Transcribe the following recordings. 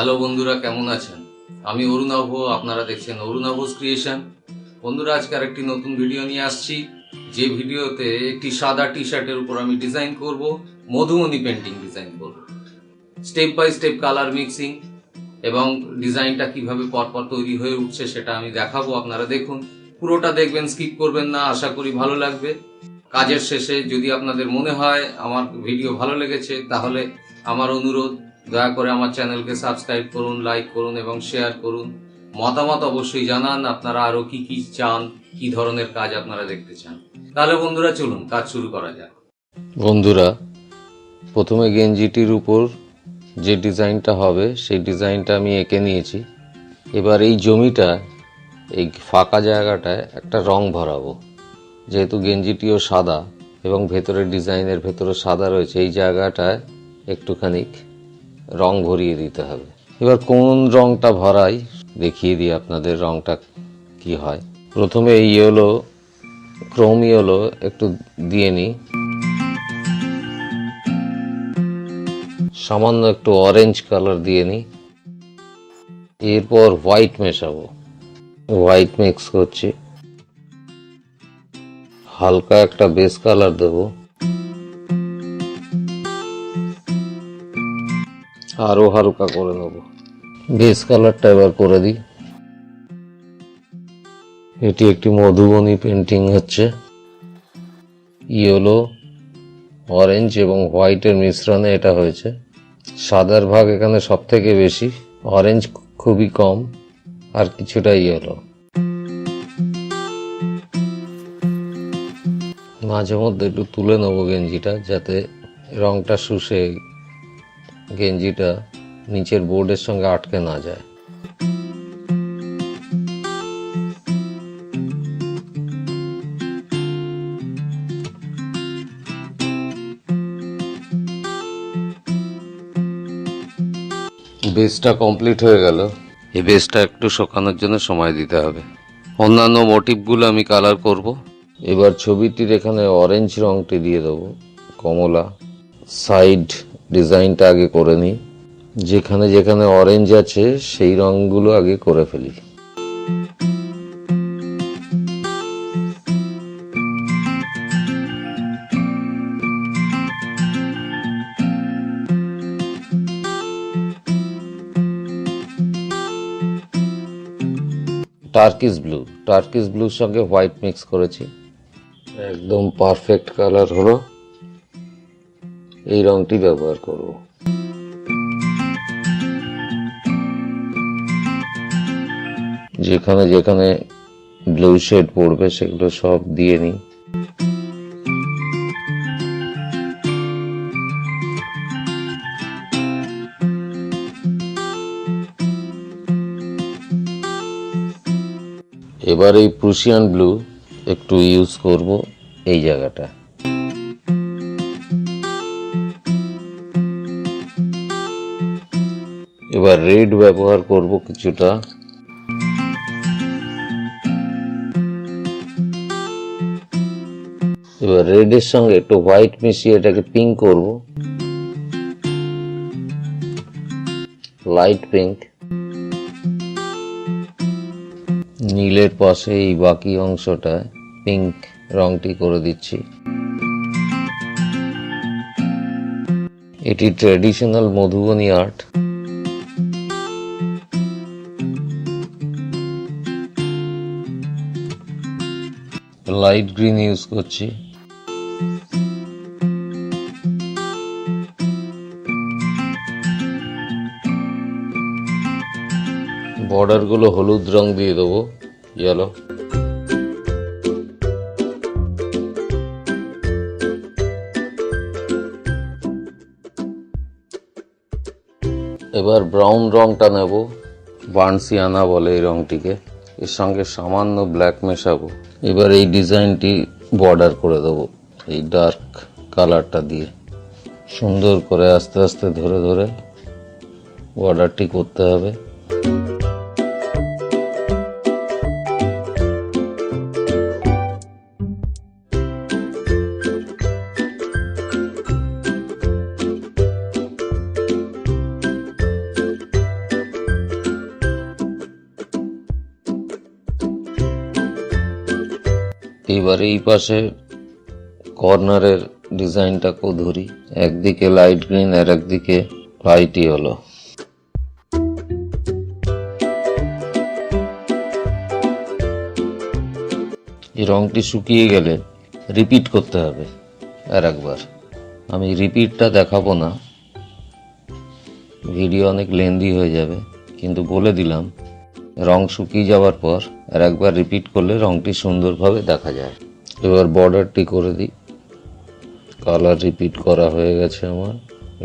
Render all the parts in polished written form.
Hello বন্ধুরা, কেমন আছেন? আমি অরুণাভ, আপনারা দেখছেন অরুণাভস ক্রিয়েশন। বন্ধুরা, আজকে আরেকটি নতুন ভিডিও নিয়ে আসছি। যে ভিডিওতে একটি সাদা টি শার্টের উপর আমি ডিজাইন করব, মধুবনী পেন্টিং ডিজাইন করব। Step by step colour mixing এবং ডিজাইনটা কিভাবে পরপর তৈরি হয়ে উঠছে সেটা আমি দেখাবো। আপনারা দেখুন, পুরোটা দেখবেন, স্কিপ করবেন না। আশা করি ভালো লাগবে। কাজের শেষে যদি আপনাদের মনে হয় আমার ভিডিও ভালো লেগেছে, তাহলে আমার অনুরোধ, দয়া করে আমার চ্যানেলকে সাবস্ক্রাইব করুন, লাইক করুন এবং শেয়ার করুন। মতামত অবশ্যই জানান, আপনারা আরো কি কি চান, কি ধরনের কাজ আপনারা দেখতে চান। তাহলে বন্ধুরা, চলুন কাজ শুরু করা যাক। বন্ধুরা, প্রথমে গেঞ্জিটির উপর যে ডিজাইনটা হবে সেই ডিজাইনটা আমি এঁকে নিয়েছি। এবার এই জমিটা, এই ফাঁকা জায়গাটায় একটা রং ভরাবো। যেহেতু গেঞ্জিটিও সাদা এবং ভেতরের ডিজাইনের ভেতরে সাদা রয়েছে, এই জায়গাটায় একটুখানি রং ভরিয়ে দিতে হবে। এবার কোন রংটা ভরাই দেখিয়ে দিই আপনাদের রংটা কি হয়। প্রথমে এই ইয়েলো, ক্রোম ইয়েলো একটু দিয়ে নিই, সামান্য একটু অরেঞ্জ কালার দিয়ে নিই। এরপর হোয়াইট মেশাবো, হোয়াইট মিক্স করছি, হালকা একটা বেস কালার দেবো, আরো হালকা করে নেব। বেস কালারটা এবার করে দিই। এটি একটি মধুবনী পেন্টিং হচ্ছে। ইয়েলো, অরেঞ্জ এবং হোয়াইটের মিশ্রণে এটা হয়েছে। সাদার ভাগ এখানে সব থেকে বেশি, অরেঞ্জ খুবই কম, আর কিছুটা ইয়েলো। মাঝে মধ্যে একটু তুলে নেবো গেঞ্জিটা, যাতে রংটা শুষে গেঞ্জিটা নিচের বোর্ডের সঙ্গে আটকে না যায়। বেসটা কমপ্লিট হয়ে গেল। এই বেসটা একটু শুকানোর জন্য সময় দিতে হবে। অন্যান্য মোটিভগুলো আমি কালার করব। এবার ছবিটির এখানে অরেঞ্জ রংটি দিয়ে দেবো, কমলা। সাইড ডিজাইনটা আগে করে নিই। যেখানে যেখানে অরেঞ্জ আছে সেই রংগুলো আগে করে ফেলি। টার্কিশ ব্লুর সঙ্গে হোয়াইট মিক্স করেছি, একদম পারফেক্ট কালার হলো। এই রংটি ব্যবহার করব। যেখানে যেখানে ব্লু শেড পড়বে সেগুলো সব দিয়ে নিই। এবার এই প্রুশিয়ান ব্লু একটু ইউজ করব এই জায়গাটা। এবার রেড ব্যবহার করব কিছুটা। এবার রেডের সঙ্গে একটু হোয়াইট মিশিয়ে এটাকে পিঙ্ক করব, লাইট পিঙ্ক। নীলের পাশে এই বাকি অংশটায় পিঙ্ক রংটি করে দিচ্ছি। এটি traditional Madhubani art. Light green use করছি। বর্ডার গুলো হলুদ রং দিয়ে দেবো, ইয়েলো। এবার ব্রাউন রংটা নেব, বার্নসিয়ানা বলে এই রংটিকে। এর সঙ্গে সামান্য ব্ল্যাক মেশাবো। এবার এই ডিজাইনটি বর্ডার করে দেবো এই ডার্ক কালারটা দিয়ে। সুন্দর করে আস্তে আস্তে ধরে ধরে বর্ডারটি করতে হবে। এবার এই পাশে কর্নারের ডিজাইনটাকেও ধরি, একদিকে লাইট গ্রিন আর একদিকে লাইট ইয়েলো। এই রংটি শুকিয়ে গেলে রিপিট করতে হবে আর একবার। আমি রিপিটটা দেখাবো না, ভিডিও অনেক লেন্দি হয়ে যাবে, কিন্তু বলে দিলাম রং শুকিয়ে যাওয়ার পর আর একবার রিপিট করলে রংটি সুন্দরভাবে দেখা যায়। এবার বর্ডারটি করে দিই। কালার রিপিট করা হয়ে গেছে আমার,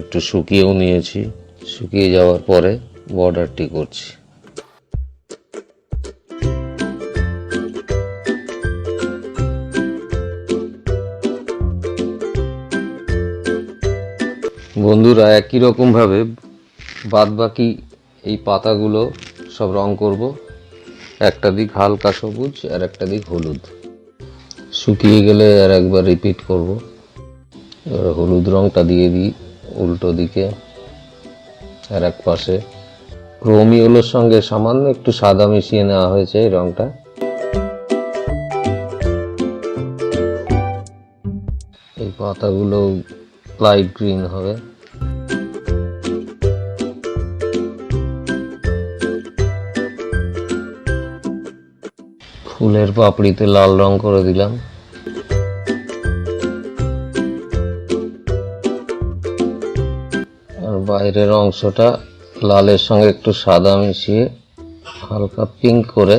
একটু শুকিয়েও নিয়েছি। শুকিয়ে যাওয়ার পরে বর্ডারটি করছি। বন্ধুরা, একই রকমভাবে বাদ বাকি এই পাতাগুলো সব রং করব। একটা দিক হালকা সবুজ আর একটা দিক হলুদ। শুকিয়ে গেলে আর একবার রিপিট করব। এবার হলুদ রংটা দিয়ে দিই উল্টো দিকে আর এক পাশে। ক্রোমিওলোর সঙ্গে সামান্য একটু সাদা মিশিয়ে নেওয়া হয়েছে এই রংটা। এই পাতাগুলো লাইট গ্রিন হবে। ফুলের পাপড়িতে লাল রং করে দিলাম। আর বাইরের অংশটা লালের সঙ্গে একটু সাদা মিশিয়ে হালকা পিঙ্ক করে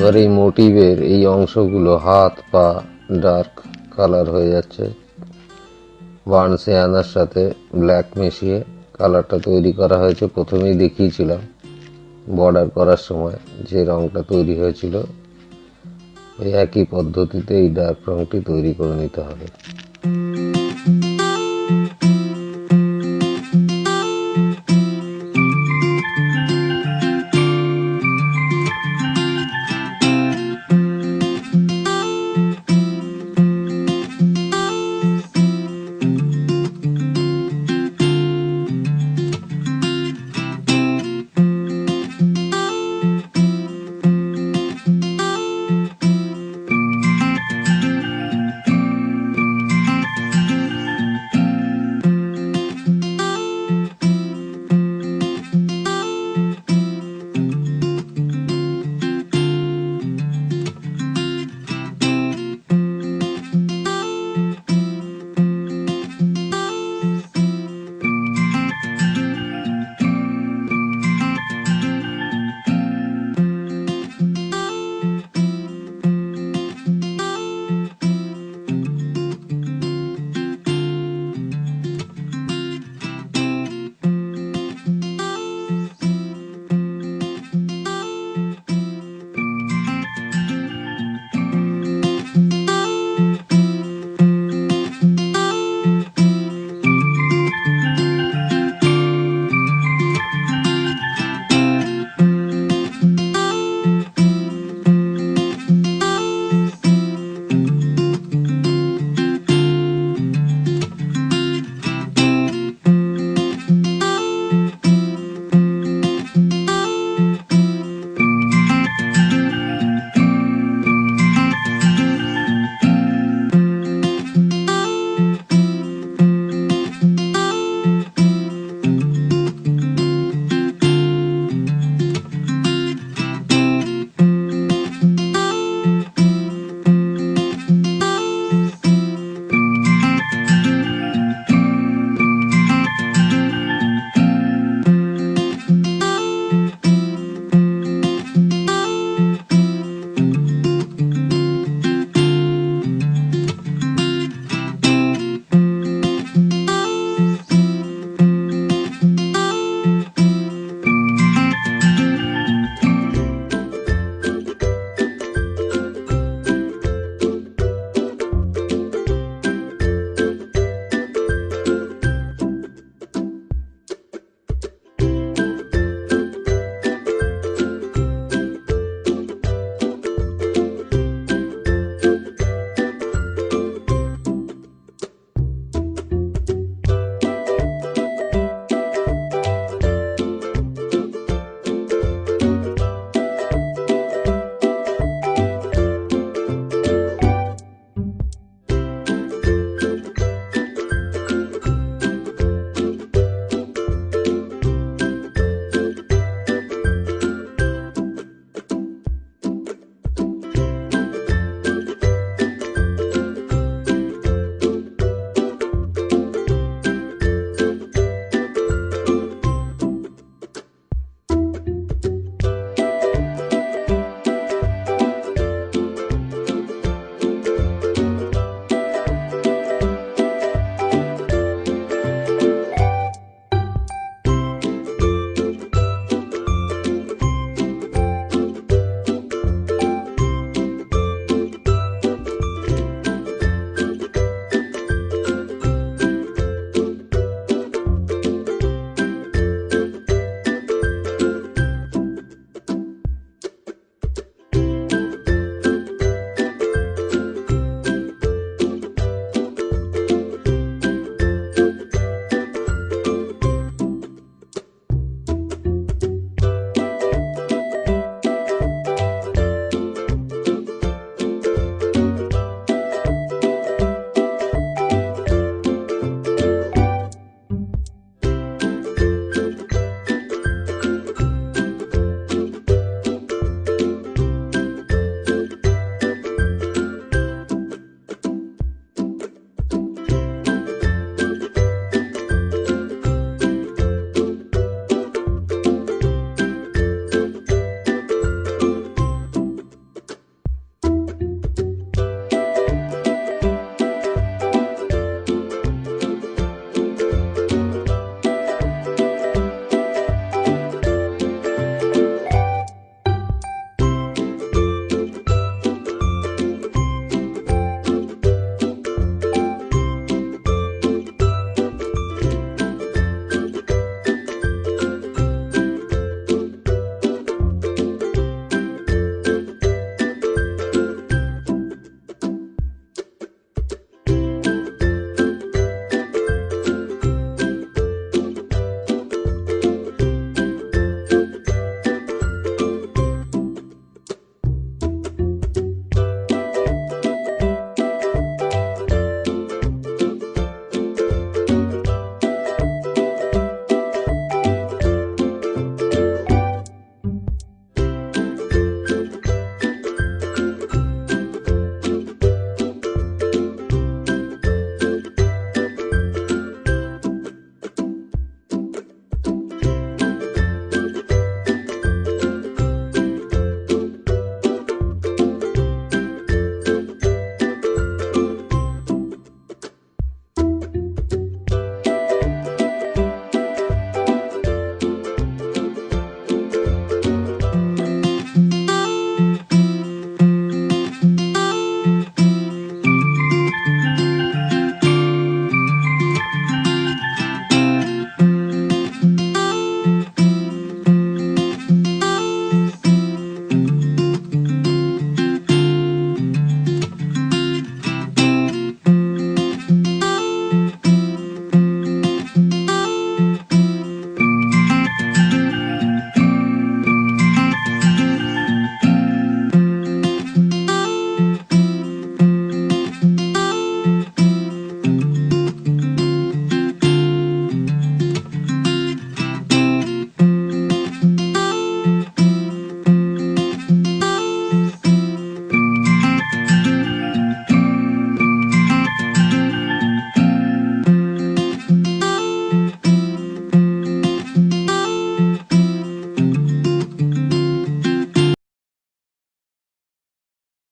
এবার এই মোটিভের এই অংশগুলো হাত পা ডার্ক কালার হয়ে যাচ্ছে। বার্ন সিয়ানার সাথে ব্ল্যাক মিশিয়ে কালারটা তৈরি করা হয়েছে। প্রথমেই দেখিয়েছিলাম বর্ডার করার সময় যে রংটা তৈরি হয়েছিল, ওই একই পদ্ধতিতে এই ডার্ক রংটি তৈরি করে নিতে হবে।